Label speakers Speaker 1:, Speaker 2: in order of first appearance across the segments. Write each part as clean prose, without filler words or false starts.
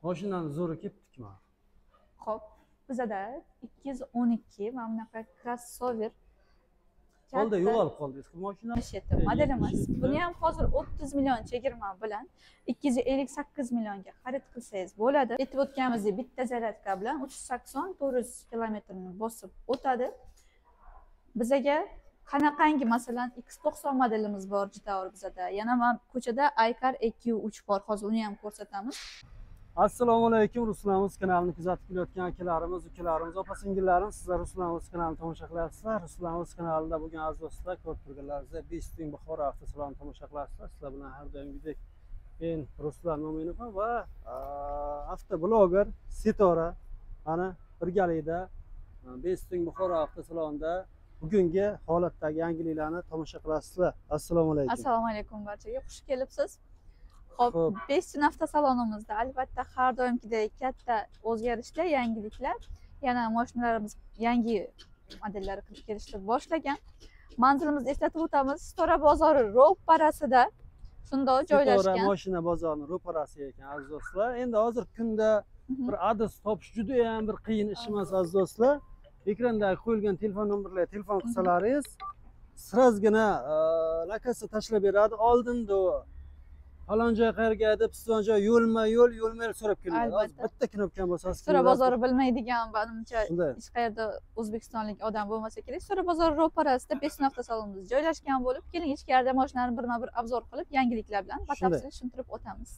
Speaker 1: Mashinani zo'ri ketdikmi?
Speaker 2: Xo'p, bizada 212 mana bunaqa crossover
Speaker 1: Qoldi, yo'qolib qoldi eski mashina.
Speaker 2: modelimiz. Buni ham hozir 30 million chegirma bilan 258 millionga xarid qilsangiz bo'ladi. Aytib o'tganimizdek, bitta zaryadka bilan 380-400 kilometrni bosib o'tadi. Bizaga qanaqangi masalan X90 modelimiz bor Jitour bizada. Yana mana ko'chada Aykar EQ3 bor. Hozir uni ham ko'rsatamiz.
Speaker 1: Assalomu alaykum, Ruslanimiz kanalini kuzatib kelayotgan akalarimiz, ukalarimiz, opa-singillarimiz, sizlar Ruslanimiz kanalini tomosha qilasizlar. Ruslanimiz kanalida bugun aziz do'stlar, ko'rib turganlaringizda Besting Buxoro avtosalonini tomosha qilasizlar. Sizlar bilan har doimgidek men Ruslan Mo'minov va avtobloger Sitora ana birgalikda Besting Buxoro avtosalonida bugungi holatdagi yangiliklarni tomosha qilasizlar. Assalomu alaykum.
Speaker 2: Assalomu alaykum barchaga, xush kelibsiz. Xo'p, Besting avtosalonimizda albatta har doimgidek katta o'zgarishlar, yangiliklar, yana mashinalarimiz yangi modellar kirib kelishni boshlagan. Manzilimizni eslatib o'tamiz. Sitora bozori ro'parasida shundoq joylashgan.
Speaker 1: Sitora mashina bozorining ro'parasi ekan aziz do'stlar. Endi hozir kunda bir adres topish juda ham bir qiyin ish emas aziz do'stlar. Ekrandagi qo'yilgan telefon nomerlarga telefon qilsalaringiz, sirazgina lokatsiya tashlab beradi. Oldinda falon joy qayerga deb sizdan joy yo'lma-yo'l so'rab keladi. Bitta knopkani bosasiz.
Speaker 2: Sitora bozori bilmaydigan, menimcha hech qayerda o'zbekistonlik odam bo'lmasa kerak. Sitora bozori ro'parasida Besting avtosalonimiz joylashgan bo'lib, keling ichkarida mashinalarni birma-bir obzor qilib, yangiliklar bilan batafsil tushuntirib o'tamiz.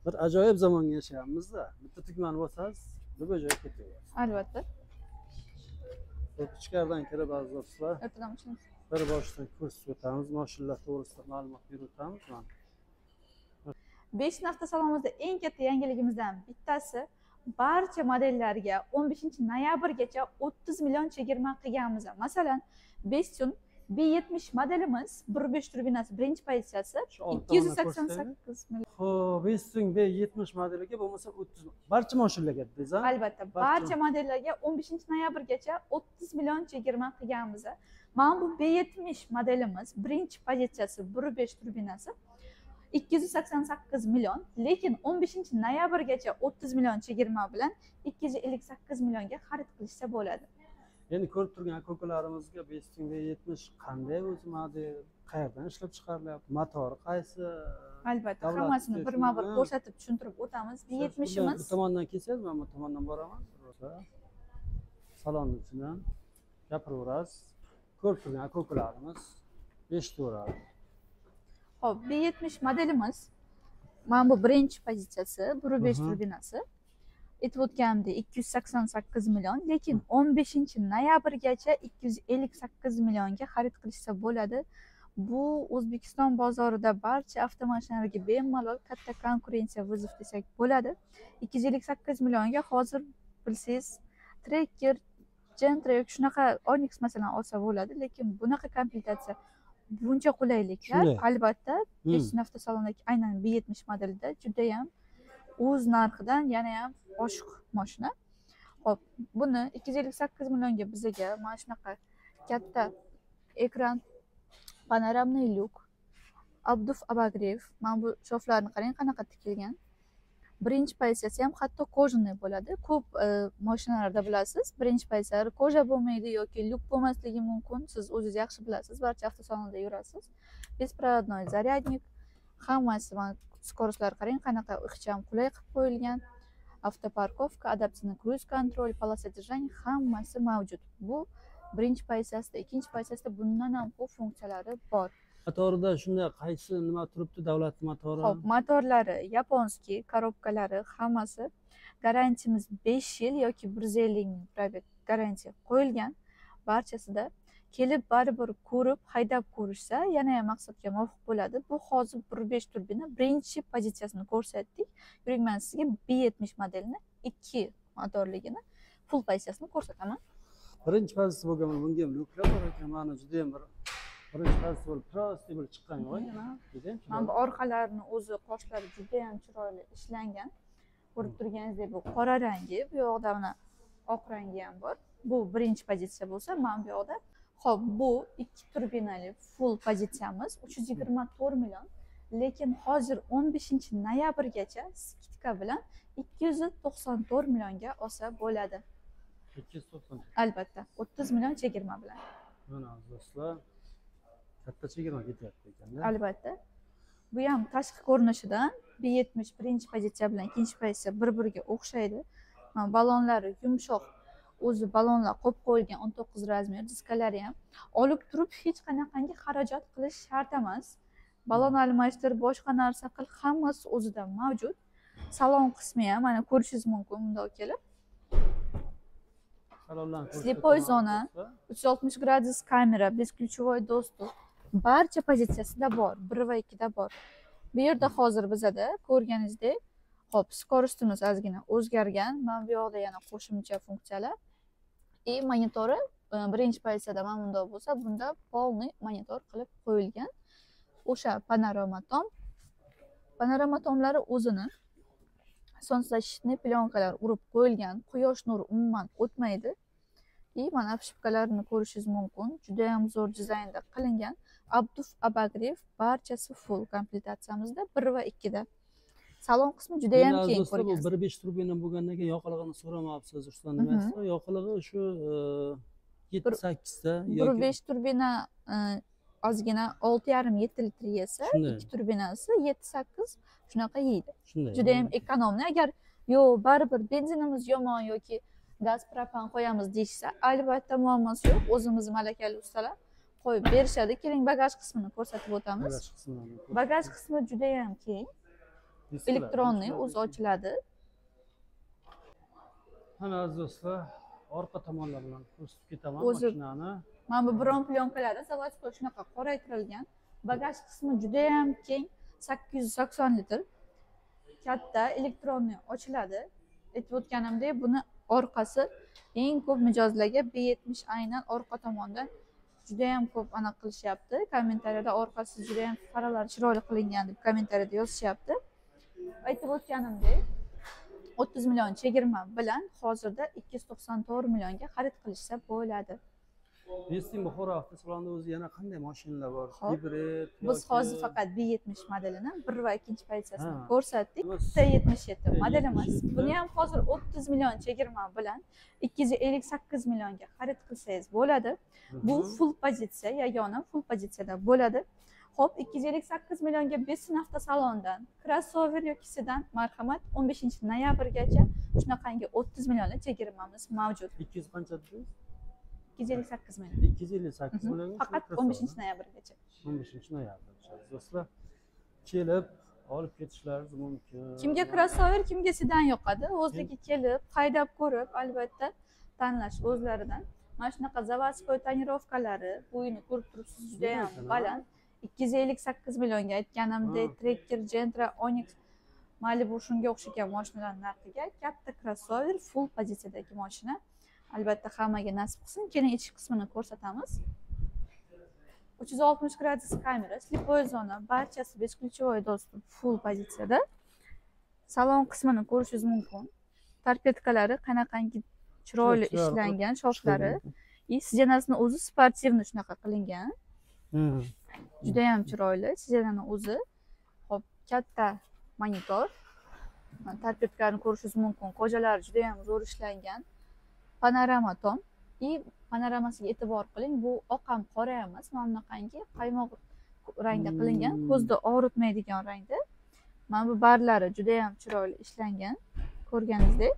Speaker 1: Bir ajoyib zamonga yashayapmiz-da. Bitta tugmani bosasiz, bir joyga ketaverasiz.
Speaker 2: Albatta.
Speaker 1: Ichkaridan kirib aziz do'stlar,
Speaker 2: O'rtadan uchamiz.
Speaker 1: bir boshdan ko'rsatib o'tamiz, mashinalar to'g'risida ma'lumot berib o'tamiz.
Speaker 2: Besting avtosalonimizda eng katta yangiligimizdan bittasi, barcha modellarga 15-noyabrgacha 30 million chegirma qilganmiz. Masalan, Besting B70 modelimiz 1.5 turbinasi birinchi pozitsiyasi 288 million.
Speaker 1: Xo'p, Besting B70 modeliga bo'lmasa 30 barcha mashinalarga dedingiz-a?
Speaker 2: Albatta, barcha modellarga 15-noyabrgacha 30 million chegirma qilganmiz. Mana bu B70 modelimiz birinchi pozitsiyasi 1.5 turbinasi 288 million, lekin 15-noyabrgacha 30 million chegirma bilan 258 millionga xarid qilishsa bo'ladi.
Speaker 1: Endi ko'rib turgan aka-ukalarimizga Besting B70 qanday o'zi model, qayerdan ishlab chiqarilyapti, motori qaysi?
Speaker 2: Albatta, hammasini birma-bir ko'rsatib tushuntirib o'tamiz. B70imiz
Speaker 1: bu tomondan kelsangiz, men bu tomondan boraman. Salonning ichidan gapiraverasiz. Ko'rib turgan aka-ukalarimiz eshitaveradi.
Speaker 2: Hop, B70 modelimiz mana bu birinchi pozitsiyasi 1.5 turbinasi. Aytib o'tganimdek 288 million, lekin 15-noyabrgacha 258 millionga xarid qilishsa bo'ladi. Bu O'zbekiston bozorida barcha avtomashinalarga bemalol katta konkurensiya vizov desak bo'ladi. 258 millionga hozir bilsangiz Tracker, Gentra yoki shunaqa Onyx masalan olsa bo'ladi, lekin bunaqa komplektatsiya buncha qulayliklar albatta Besting avtosalonidagi aynan B70 modelida juda ham o'z narxidan yana ham oshiq mashina. Xo'p, buni 258 millionga bizaga mana shunaqa katta ekran, panoramniy lyuk, obduf obogrev, mana bu shoflarni qarang qanaqa tikilgan. Birinchi pozitsiyasi ham hatto kojaniy bo'ladi. Ko'p mashinalarda bilasiz, birinchi pozitsiyalari koja bo'lmaydi yoki lyuk bo'lmasligi mumkin. Siz o'zingiz yaxshi bilasiz, barcha avtosalonda yurasiz. Беспроводной zaryadnik, hammasi skorostlar qarang qanaqa ixcham qulay qilib qo'yilgan. Avtoparkovka, adaptsion cruise control, polosa держания hammasi mavjud. Bu birinchi pozitsiyasida, ikkinchi pozitsiyasida bundan ham ko'p funksiyalari bor.
Speaker 1: Motorida shunday qaysi nima turibdi, davlat motori?
Speaker 2: Xo'p, motorlari yaponskiy, korobkalari hammasi garantiyamiz 5 yil yoki 150 ming probeg garantiya qo'yilgan. Barchasida kelib baribir ko'rib, haydab ko'rishsa, yana ham maqsadga muvofiq bo'ladi. Bu hozir 1.5 turbina birinchi pozitsiyasini ko'rsatdik. Yuring, men sizga B70 modelini 2 motorligini full pozitsiyasini ko'rsataman.
Speaker 1: Birinchi pozitsiya bo'lgan bunga ham lyuklar bor ekan, mana juda ham bir birinchi pozitsiya bo'lib prosti bo'lib chiqqan yo'q yana.
Speaker 2: Mana bu orqalarini o'zi qoshlari juda ham chiroyli ishlangan. Ko'rib turganingizdek bu qora rangi, bu yoqda mana oq rangi ham bor. Bu birinchi pozitsiya bo'lsa, mana bu yoqda. Xo'p, bu 2 turbinali full pozitsiyamiz 324 million, lekin hozir 15-noyabrgacha skidka bilan 294 millionga olsa bo'ladi.
Speaker 1: 290.
Speaker 2: Albatta, 30 million chegirma bilan.
Speaker 1: Mana aziz do'stlar, katta chegirma ketyapti ekanda.
Speaker 2: Albatta. Bu ham tashqi ko'rinishidan B70 birinchi pozitsiya bilan ikkinchi pozitsiya bir-biriga o'xshaydi. Mana balonlari yumshoq, o'zi balonlar qo'yib qo'yilgan 19 razmer, diskalari ham olib turib hech qanaqangi xarajat qilish shart emas. Balon almashtir, boshqa narsa qil, hammasi o'zida mavjud. Salon qismi ham mana ko'rishingiz mumkin bundoq kelib. Slipoy zona, 360 gradus kamera, besklyuchovoy dostуп. Barcha pozitsiyasida bor, 1 va 2 da bor. Bu yerda hozir bizada ko'rganingizdek, hop, skorostimiz ozgina o'zgargan. Mana bu yoqda yana qo'shimcha funksiyalar. Monitori birinchi pozitsiyada mana bunday bo'lsa, bunda полный monitor qilib qo'yilgan. O'sha panorama tom. Panorama tomlari o'zini солнцезащитный plyonkalar urib qo'yilgan. Quyosh nuri umuman o'tmaydi. Mana shipkalarini ko'rishingiz mumkin. Juda ham zo'r dizaynda qilingan. Abduf abagrev barchasi full komplektatsiyamizda 1 va 2 da. Salon qismi juda ham keng ko'rgansiz.
Speaker 1: 1.5 turbina bo'lgandan keyin yoqilg'ini so'ramabsiz. Ruslan nimasi? Yoqilg'i shu 7-8 da
Speaker 2: 1.5 turbina ozgina 6,5-7 litr yesa, 2 turbinasi 7-8 shunaqa yeydi. Juda ham ekonomli. Agar baribir benzinimiz yomon yoki gaz propan qo'yamiz deyishsa, albatta muammosi yo'q. O'zimiz malakali ustalar qo'yib berishadi. Keling bagaj qismini ko'rsatib o'tamiz. Bagaj qismi juda ham keng. Elektronli o'zi ochiladi.
Speaker 1: Mana aziz do'stlar, orqa tomonlaridan ko'rsatib ketaman mashinani.
Speaker 2: Mana bu bron plyonkalari zavodskiy shunaqa qoraytirilgan. Bagaj qismi juda ham keng, 890 litr. Katta elektronli ochiladi. Aytib o'tganimdek, buni orqasi eng ko'p mijozlarga B70 aynan orqa tomondan juda ham ko'p aniq qilishyapti. Kommentariyada orqasi juda ham faralar chiroyli qilingan deb kommentariyada yozishyapti. Aytib o'tganimdek, 30 million chegirma bilan hozirda 294 millionga xarid qilishsa bo'ladi.
Speaker 1: Nesting Buxoro avtosalonida o'zi yana qanday mashinalar bor? Hibrid
Speaker 2: Biz hozir faqat B70 modelini 1 va 2 pozitsiyasini ko'rsatdik. T77 modelimiz. Buni ham hozir 30 million chegirma bilan 258 millionga xarid qilsangiz bo'ladi. Bu full pozitsiya, yagona full pozitsiyada bo'ladi. Hop, 258 millionga Bessin avtosalondan crossover yoki sedan marhamat 15-noyabrgacha shunaqangi 30 millionlik chegirmamiz mavjud.
Speaker 1: 200 qancha dedingiz?
Speaker 2: 258 million.
Speaker 1: 258 million.
Speaker 2: Faqat 15-noyabrgacha.
Speaker 1: 15-noyabrgacha. Do'stlar, kelib olib ketishlaringiz mumkin.
Speaker 2: Kimga crossover, kimga sedan yoqadi, o'zligi kelib, haydab ko'rib, albatta tanlash o'zlaridan. Mana shunaqa zavodskiy tonirovkalari, bo'yini ko'rib turibsiz, juda ham baland. 258 millionga aytganimdek, Tracker, Gentra, Onyx, Malibu shunga o'xshagan mashinalar narxiga katta crossover full pozitsiyadagi mashina. Albatta hammaga nasib qilsin. Keling ichki qismini ko'rsatamiz. 360 gradus kamera, slipoy zona, barchasi besklyuchovoy dostуп full pozitsiyada. Salon qismini ko'rishingiz mumkin. Torpedkalari qanaqangi chiroyli ishlangan, shoflari. Sijanasini o'zi sportivni shunaqa qilingan. Juda ham chiroyli, sijanani o'zi. Hop, katta monitor. Torpedkalarni ko'rishingiz mumkin. Qo'jalari juda ham zo'r ishlangan. Panorama tom. Panoramasiga e'tibor qiling. Bu oq ham qora emas, mana bunaqangi qaymoq rangda qilingan, ko'zni og'ritmaydigan rangda. Mana bu barlari juda ham chiroyli ishlangan. Ko'rganingizdek.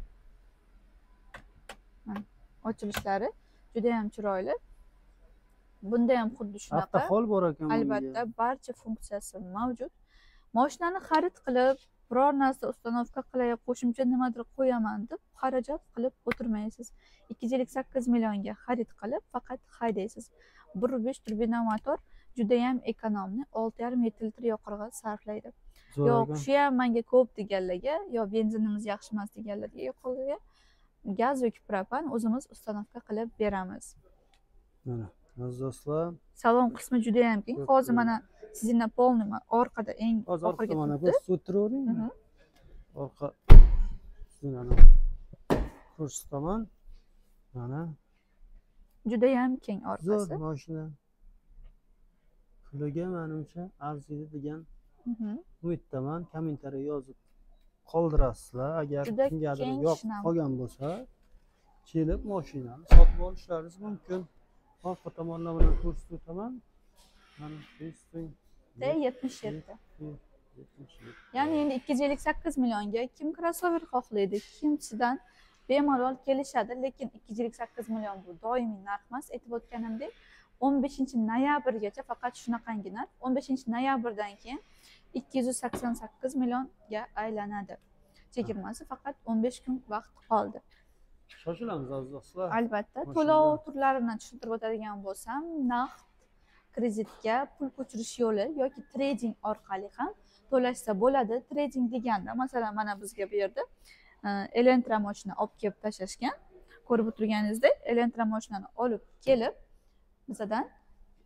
Speaker 2: Mana ochilishlari juda ham chiroyli. Bunda ham xuddi shunaqa.
Speaker 1: Avtohol bor ekan.
Speaker 2: Albatta, barcha funksiyasi mavjud. Mashinani xarid qilib, biror narsa ustanovka qilay, qo'shimcha nimadir qo'yaman deb xarajat qilib o'tirmaysiz. 258 millionga xarid qilib, faqat haydaysiz. 1.5 turbina motor juda ham ekonomli, 6,5-7 litr yoqilg'i sarflaydi. Yo'q, shu ham menga ko'p deganlarga, yo benzinimiz yaxshi emas deganlarga yoqilg'iga gaz yoki propan o'zimiz ustanovka qilib beramiz.
Speaker 1: Mana, aziz do'stlar,
Speaker 2: salon qismi juda ham keng. Hozir mana sizning polni orqada eng oxirgi
Speaker 1: mana ko'rsatavering. Orqa sizlarni ko'rsataman. Mana
Speaker 2: juda ham keng orqasi.
Speaker 1: Zo'r mashina. Puliga menimcha arziydi degan Umiddaman kommentariy yozib qoldirasizlar. Agar
Speaker 2: Juda
Speaker 1: kimgadir
Speaker 2: keng
Speaker 1: yoqib
Speaker 2: shinam.
Speaker 1: qolgan bo'lsa, kelib mashinani sotib olishlaringiz mumkin. Orqa tomondan buni ko'rsatib o'taman. Mana esting.
Speaker 2: T77. Ya'ni endi 258 millionga kim crossover xohlaydi, kimsidan bemalol kelishadi, lekin 258 million bu doimiy narx emas. Aytib o'tganimdek, 15 noyabrgacha faqat shunaqangi narx. 15 noyabrdan keyin 288 millionga aylanadi. Chegirmasi faqat 15 kun vaqt qoldi.
Speaker 1: Shoshilamiz aziz do'stlar.
Speaker 2: Albatta, to'lov turlarini tushuntirib o'tadigan bo'lsam, naqd kreditga pul ko'chirish yo'li yoki trading orqali ham to'lashsa bo'ladi. Trading deganda, masalan, mana bizga bu yerda Elantra moshina olib kelib tashlashgan. Ko'rib o'tirganingizdek, Elantra moshinani olib kelib, bizdan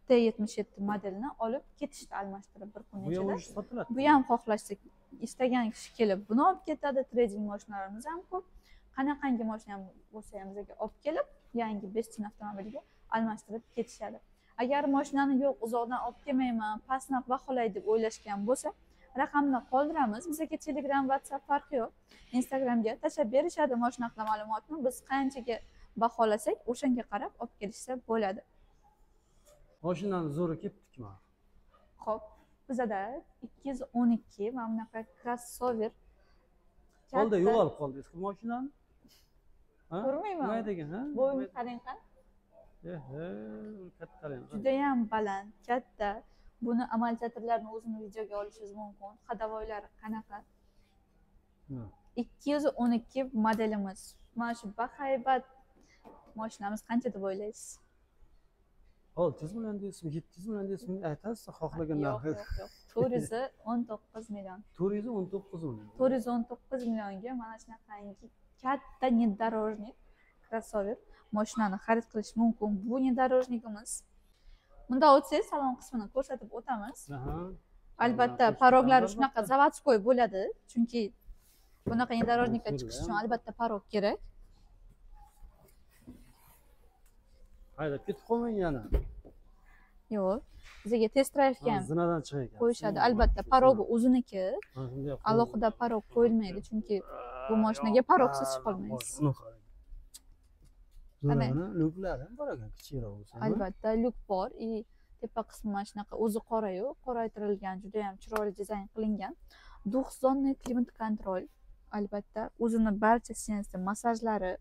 Speaker 2: T77 modelini olib ketishdi, almashtirib bir kun
Speaker 1: Bu
Speaker 2: ichida.
Speaker 1: ham sotiladi.
Speaker 2: Bu ham xohlashsa, istagan kishi kelib buni olib ketadi. Trading mashinalarimiz ham ko'p. Qanaqangi mashina bo'lsa ham bizga olib kelib, yangi benzin avtomobiliga almashtirib ketishadi. Agar mashinani yo'q, uzoqdan olib kelmayman, past narx baholay deb o'ylashgan bo'lsa, raqamni qoldiramiz. Bizga Telegram, WhatsApp farqi yo'q. Instagramga tashlab berishadi mashina haqida ma'lumotni. Biz qanchaga baholasak, o'shanga qarab olib kelishsa bo'ladi.
Speaker 1: Mashinani zo'ri ketdikmi?
Speaker 2: Xo'p, bizada 212 mana bunaqa crossover.
Speaker 1: Qoldi, yo'qolib qoldingiz bu mashinani? Ha?
Speaker 2: Ko'rmayman.
Speaker 1: Nima degan, ha?
Speaker 2: Bo'yni qarang qani?
Speaker 1: Kattalar.
Speaker 2: Juda ham baland, katta. Buni amaliatorlarni o'zini videoga olishingiz mumkin. Hadavoylari qanaqa? 212 modelimiz. Mana shu bahaybat mashinamiz qancha deb o'ylaysiz?
Speaker 1: 600 million deysizmi, 700 million deysizmi? Aytasiz, xohlagan narxi.
Speaker 2: Yo'q. 419 million.
Speaker 1: 419 million.
Speaker 2: 419 millionga mana shunaqangi katta внедорожник crossover mashinani xarid qilish mumkin. Bu внедорожникimiz. Bunda o'tsangiz salon qismini ko'rsatib o'tamiz. Albatta, paroglari shunaqa zavodskoy bo'ladi, chunki bunaqa внедорожникка chiqish uchun albatta parog kerak.
Speaker 1: Haydab ketib qolmang yana.
Speaker 2: Yo'q, bizga test drive'ga ham
Speaker 1: zinadan chiqar ekan.
Speaker 2: qo'yishadi. Albatta, parogi o'ziniki. Alohida parog qo'yilmaydi, chunki bu mashinaga parogsiz chiqolmaysiz.
Speaker 1: Mana lyuklari ham bor ekan, kichikroq bo'lsa.
Speaker 2: Albatta, lyuk bor. Tepa qismi mana shunaqa o'zi qora-yu, qoraytirilgan, juda ham chiroyli dizayn qilingan. 9 zonli klimat kontrol. Albatta, o'zini barcha sensor massajlari,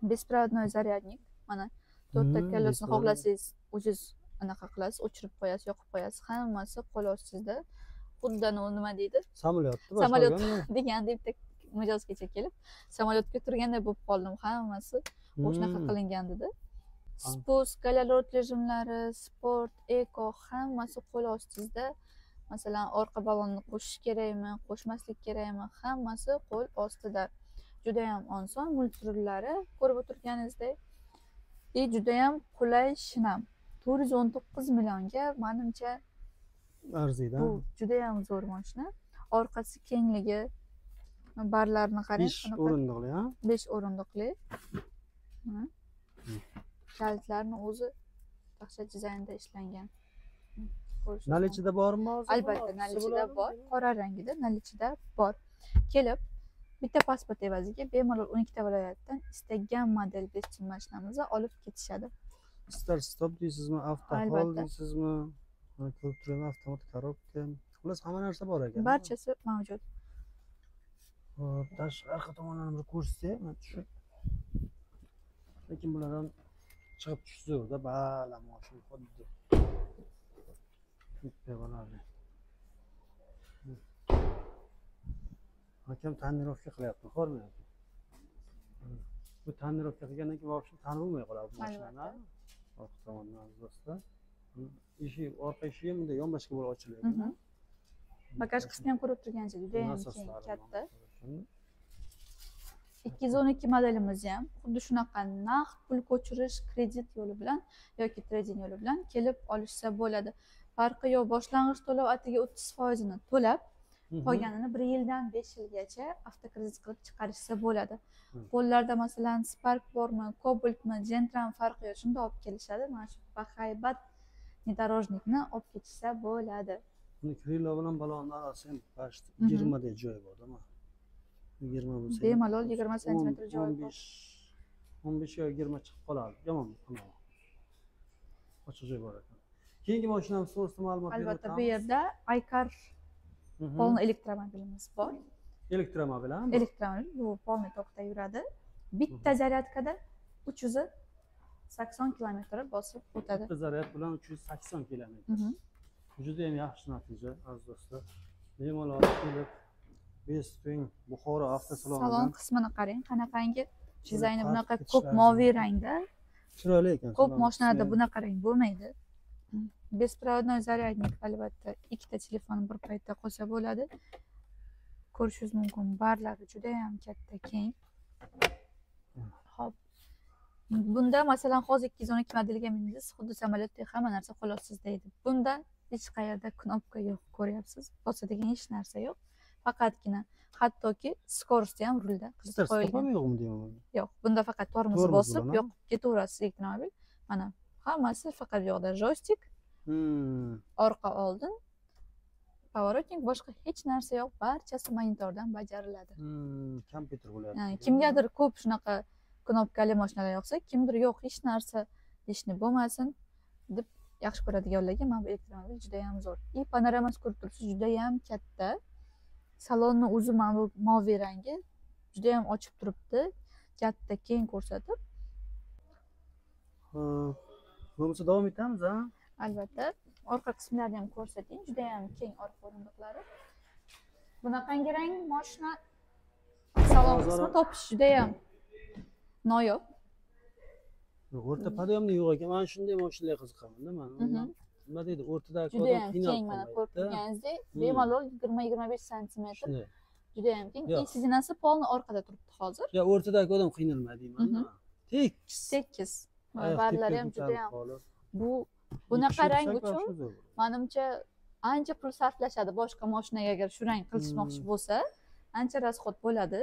Speaker 2: bespроводной зарядник. Mana 4 ta kolosni xohlasangiz, o'zingiz anaqa qilasiz, o'chirib qo'yasiz, yoqib qo'yasiz. Hammasi qo'l ostingizda. Xuddi nima deydi? Samolyot deganda bitta mijozgacha kelib, samolyotga turganday bo'lib qoldim. Hammasi o'shanaqa qilingan-da. Spust, galalot rejimlari, sport, eko hammasi qo'l ostingizda. Masalan, orqa balonni qo'shish kerakmi, qo'shmaslik kerakmi? Hammasi qo'l ostida. Juda ham oson, multirullari ko'rib o'tirganingizdek. Juda ham qulay shinam. 419 millionga menimcha
Speaker 1: arziydi.
Speaker 2: Bu juda ham zo'r mashina. Orqasi kengligi, barlarni qarang.
Speaker 1: 5 o'rindiqli, ha?
Speaker 2: 5 o'rindiqli. Kalitlarni o'zi yaxshi dizaynda ishlangan.
Speaker 1: Nalichida bormi hozir?
Speaker 2: Albatta, nalichida bor. Qora rangida nalichida bor. Kelib, bitta pasport evaziga bemalol 12 ta viloyatdan istagan model benzin mashinamizni olib ketishadi.
Speaker 1: Start stop deysizmi, avtohol deysizmi? Ko'rib turaman, avtomat korobka. Xullas, hamma narsa bor ekan.
Speaker 2: Barchasi mavjud.
Speaker 1: Xo'p, tashqi tomonlarni bir ko'rsak, mana shu. Lekin bulardan chiqib tushsa zo'rda, bala mashina xuddi. Bitta bo'ladi. Hakam tonirovka qilyapti, ko'rmayapti. Bu tonirovka qilgandan keyin vobshe tanib bo'lmay qoladi bu mashinani. Orqa tomondan do'stlar. Eshik, orqa eshigi bunday yonboshga bo'lib ochiladi.
Speaker 2: Bagaj qismini ham ko'rib turganingizdek, juda ham keng, katta. 212 modelimiz ham xuddi shunaqa naqd pul ko'chirish kredit yo'li bilan yoki trading yo'li bilan kelib olishsa bo'ladi. Farqi yo'q, boshlang'ich to'lov atiga 30% ni to'lab, qolganini 1 yildan 5 yilgacha avtokredit qilib chiqarishsa bo'ladi. Qo'llarda masalan Spark bormi, Cobaltmi, Gentram farqi yo'q, shunda olib kelishadi. Mana shu bahaybat внедорожникni olib ketishsa bo'ladi.
Speaker 1: Buni krilo bilan balonni orasi ham почти
Speaker 2: Mhm.
Speaker 1: 20 dek joy bor, ama 20 bo'lsa ham
Speaker 2: Bemalol 20 santimetr joy bor.
Speaker 1: 15 yo 20 chiqib qoladi. Yomon qilma. Ochiq joy bor ekan. Keyingi mashinamiz to'g'risida ma'lumot berib
Speaker 2: Albatta bu
Speaker 1: o'tamiz.
Speaker 2: yerda Aykar polni elektromobilimiz bor.
Speaker 1: Elektromobil ham.
Speaker 2: Elektromobil bu polni tokda yuradi. Bitta zaryadkada 380 kilometr bosib o'tadi.
Speaker 1: Bitta zaryad bilan 380 kilometr.
Speaker 2: Mhm.
Speaker 1: Juda ham yaxshi natija, aziz do'stlar. Bemalol kelib Bestving Buxoro
Speaker 2: Salon
Speaker 1: avtosalonidan
Speaker 2: qismini qarang, qanaqangi dizayni
Speaker 1: Shuni
Speaker 2: bunaqa
Speaker 1: farq
Speaker 2: ko'p
Speaker 1: etishlari
Speaker 2: moviy
Speaker 1: mumkin.
Speaker 2: rangda.
Speaker 1: chiroyli ekan.
Speaker 2: Ko'p
Speaker 1: salon
Speaker 2: mashinalarda
Speaker 1: qismi.
Speaker 2: bunaqa rang bo'lmaydi. Беспроводной зарядник albatta ikkita telefon bir paytda qo'sa bo'ladi. Ko'rishingiz mumkin, barlari juda ham katta, keng. Xo'p. Bunda masalan hozir 212 modeliga mindingiz, xuddi samolyotdek hamma narsa qo'lasiz deydi. Bunda hech qayerda knopka yo'q, ko'ryapsiz. Bosadigan hech narsa yo'q. Faqatgina hattoki skorosti ham rulda qilib
Speaker 1: Start stop ham
Speaker 2: qo'yilgan.
Speaker 1: yo'qmi deyman.
Speaker 2: Yo'q, bunda faqat tormozni
Speaker 1: Tormoz
Speaker 2: bosib
Speaker 1: bilan,
Speaker 2: yoqib ketaverasiz elektromobil. Mana hammasi faqat bu yoqda joystik, orqa oldin, поворотник, boshqa hech narsa yo'q, barchasi monitordan bajariladi.
Speaker 1: Kompyuter bo'lyapti.
Speaker 2: Yani kimgadir ko'p shunaqa knopkali mashinalar yoqsa, kimdir yo'q, hech narsa ishni bo'lmasin deb yaxshi ko'radiganlarga mana bu elektromobil juda ham zo'r. И panoramasi ko'rib turibsiz, juda ham katta. Salonni o'zi mana bu moviy rangi juda ham ochib turibdi, katta, keng ko'rsatib.
Speaker 1: Bo'lmasa davom etamiz, ha?
Speaker 2: Albatta, orqa qismlarini ham ko'rsating, juda ham keng orqa o'rindiqlari. Bunaqangi rang mashina salon qismi topish juda ham noyob.
Speaker 1: O'rta podiyomni yo'q ekan. Men shunday mashinalarga qiziqaman-da men. Nima deydi? O'rtadagi
Speaker 2: Juda
Speaker 1: odam
Speaker 2: ham
Speaker 1: qiynalib
Speaker 2: keng, mana ko'rib
Speaker 1: qolmaydi-da.
Speaker 2: turganingizdek, bemalol 20-25 santimetr.
Speaker 1: Shunday.
Speaker 2: Juda ham keng.
Speaker 1: Yo'q.
Speaker 2: И sizinasi polni orqada turibdi hozir.
Speaker 1: Ya o'rtadagi odam qiynalmaydi deyman-da. Tekis.
Speaker 2: Tekis.
Speaker 1: Oyoq
Speaker 2: Barlari
Speaker 1: tepka
Speaker 2: ham juda
Speaker 1: ko'tarib
Speaker 2: ham
Speaker 1: qolib.
Speaker 2: bu
Speaker 1: Ikki
Speaker 2: bunaqa
Speaker 1: kishi
Speaker 2: rang
Speaker 1: yursak,
Speaker 2: uchun
Speaker 1: shu zo'r.
Speaker 2: menimcha ancha pul sarflashadi. Boshqa mashinaga agar shu rang qilishmoqchi bo'lsa, ancha rasxod bo'ladi.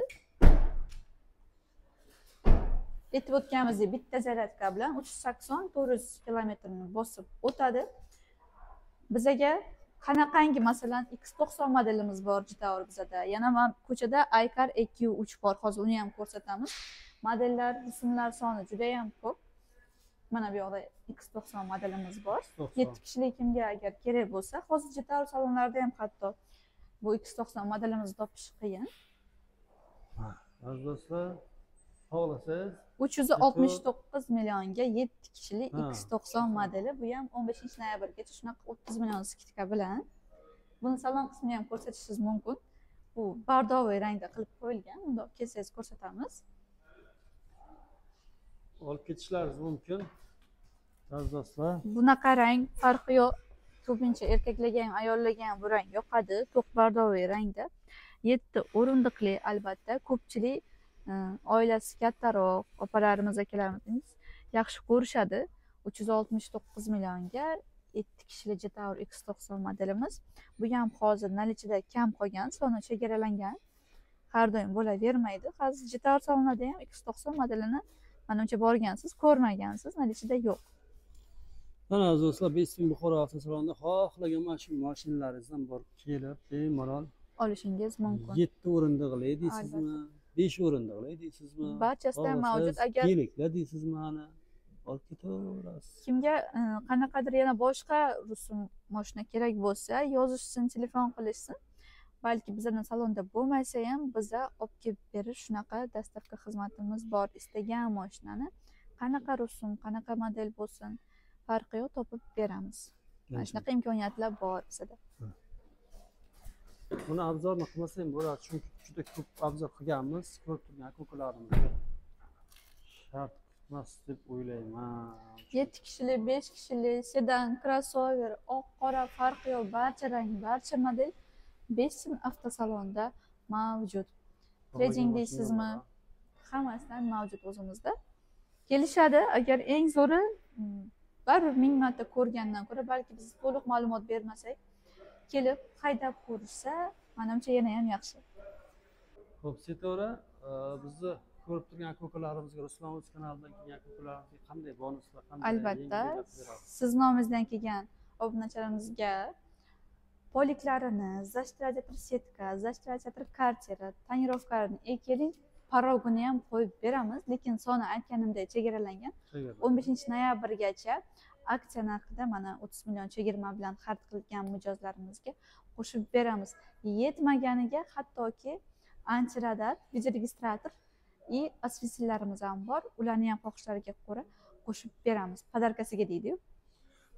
Speaker 2: Aytib o'tganimizdek, bitta zaryadka bilan 380-400 kilometrni bosib o'tadi. Bizaga qanaqangi masalan X90 modelimiz bor Jitaur bizada. Yana ham ko'chada Aykar EQ3 bor. Hozir uni ham ko'rsatamiz. Modellar, rusumlar soni juda ham ko'p. Mana bu yoqda X90 modelimiz bor. 7 kishilik kimga agar kerak bo'lsa, hozir Jitaur salonlarida ham hatto bu X90 modelimizni topish qiyin.
Speaker 1: Aziz do'stlar, xohlasiz
Speaker 2: 369 millionga 7 kishilik X90 modeli, bu ham 15 noyabrgacha shunaqa 30 million skidka bilan. Buni salon qismini ham ko'rsatishingiz mumkin. Bu bordoviy rangda qilib qo'yilgan. Unda kelsangiz ko'rsatamiz.
Speaker 1: olib ketishlaringiz mumkin. Aziz do'stlar,
Speaker 2: Bunaqa rang farqi yo'q. Ko'pincha erkaklarga ham, ayollarga ham bu rang yoqadi. To'q bordoviy rangda. 7 o'rindiqli albatta. Ko'pchilik oilasi kattaroq, opalarimiz, akalarimiz yaxshi ko'rishadi. 369 millionga 7 kishilik Jitaur X90 modelimiz. Bu ham hozir nalichida kam qolgan, soni chegaralangan. Har doim bo'lavermaydi. Hozir Jitaur salonida ham X90 modelini menimcha borgansiz, ko'rmagansiz, nalichida yo'q.
Speaker 1: mana aziz do'stlar, Bestving Buxoro avtosalonida xohlagan mashinalaringizdan borib kelib, bemalol
Speaker 2: Olishingiz mumkin.
Speaker 1: 7 o'rindiqli deysizmi? 5 o'rindiqli deysizmi?
Speaker 2: Barchasida mavjud. Agar
Speaker 1: keliklar deysizmi, mana olib ketaverasiz.
Speaker 2: kimga qanaqadir yana boshqa rusum mashina kerak bo'lsa, yozishsin, telefon qilishsin. Balki bizning salonda bo'lmasa ham biza olib kelib berish shunaqa dastavka xizmatimiz bor. Istagan mashinani qanaqa rusum, qanaqa model bo'lsin, farqi yo'q, topib beramiz. Mana shunaqa imkoniyatlar bor bizda.
Speaker 1: Buni obzorni qilmasa ham bo'ladi, chunki juda ko'p obzor qilganmiz, ko'rib turgan ko'kalarimizga. Shart emas deb o'ylayman.
Speaker 2: 7 kishilik, 5 kishilik sedan, crossover, oq, qora farqi yo'q, barcha rang, barcha model Bestving avtosalonda mavjud. Trading deysizmi? Hammasidan mavjud o'zimizda. Kelishadi. Agar eng zo'ri baribir 1000 marta ko'rgandan ko'ra, balki biz to'liq ma'lumot bermasak, kelib haydab ko'rishsa, menimcha yana ham yaxshi.
Speaker 1: Xo'p, Setora, bizni ko'rib turgan ko'kalarimizga, Ruslan o'z kanalidan kelgan ko'kalarimizga qanday bonuslar, qanday
Speaker 2: Albatta,
Speaker 1: yengilliklar berasiz?
Speaker 2: siz nomingizdan kelgan obunachalarimizga poliklarini, zashtradiator setka, zashtradiator karteri, tonirovkalarini keling, parogini ham qo'yib beramiz, lekin soni aytganimdek chegaralangan. 15 noyabrgacha aksiya narxida mana 30 million chegirma bilan xarid qilgan mijozlarimizga qo'shib beramiz. Yetmaganiga hattoki antiradar, videoregistrator и осветительlarimiz ham bor. Ularni ham xohishlariga ko'ra qo'shib beramiz. Podarkasiga deydi-yu.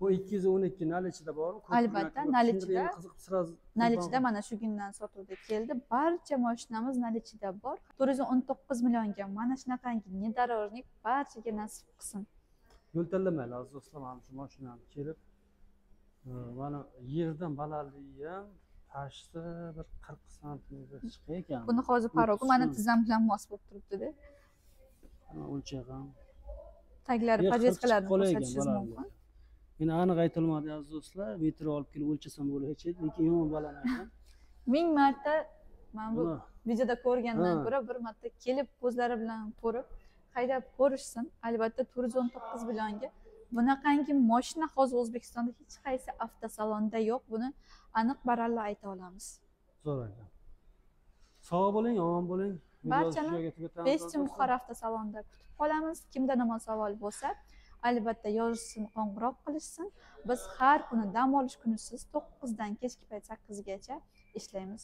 Speaker 1: Bu 212 nalichida bormi?
Speaker 2: Albatta, nalichida.
Speaker 1: Qiziqib sразу
Speaker 2: Nalichida mana shu kundan sotuvga keldi. Barcha mashinamiz nalichida bor. 419 millionga mana shunaqangi внедорожник barchaga nasib qilsin.
Speaker 1: yo'l tanlamaylar aziz do'stlar, mana shu mashinani kelib mana yerdan balandligi ham tashqi bir 40 santimetr chiqar ekan.
Speaker 2: Buni hozir parogi mana tizam bilan mos bo'lib turibdi-da.
Speaker 1: O'lchaq ham.
Speaker 2: Taglari podveskalarni ko'rsatishingiz mumkin.
Speaker 1: Meni aniq aytilmadi aziz do'stlar, metr olib kelib o'lchasam bo'ladi, lekin yomon baland ekan.
Speaker 2: 1000 marta mana bu videoda ko'rgandan ko'ra bir marta kelib ko'zlari bilan ko'rib, haydab ko'rishsin. Albatta 419 millionga bunaqangi mashina hozir O'zbekistonda hech qaysi avtosalonda yo'q. Buni aniq baralla ayta olamiz.
Speaker 1: Zo'r ekan. Sog' bo'ling, omon bo'ling.
Speaker 2: Barchani Beshchi Muxor avtosalonida kutib qolamiz. Kimda nima savol bo'lsa, albatta yozishsin, qo'ng'iroq qilishsin. Biz har kuni dam olish kunisiz 9 dan kechki payt 8 gacha ishlaymiz.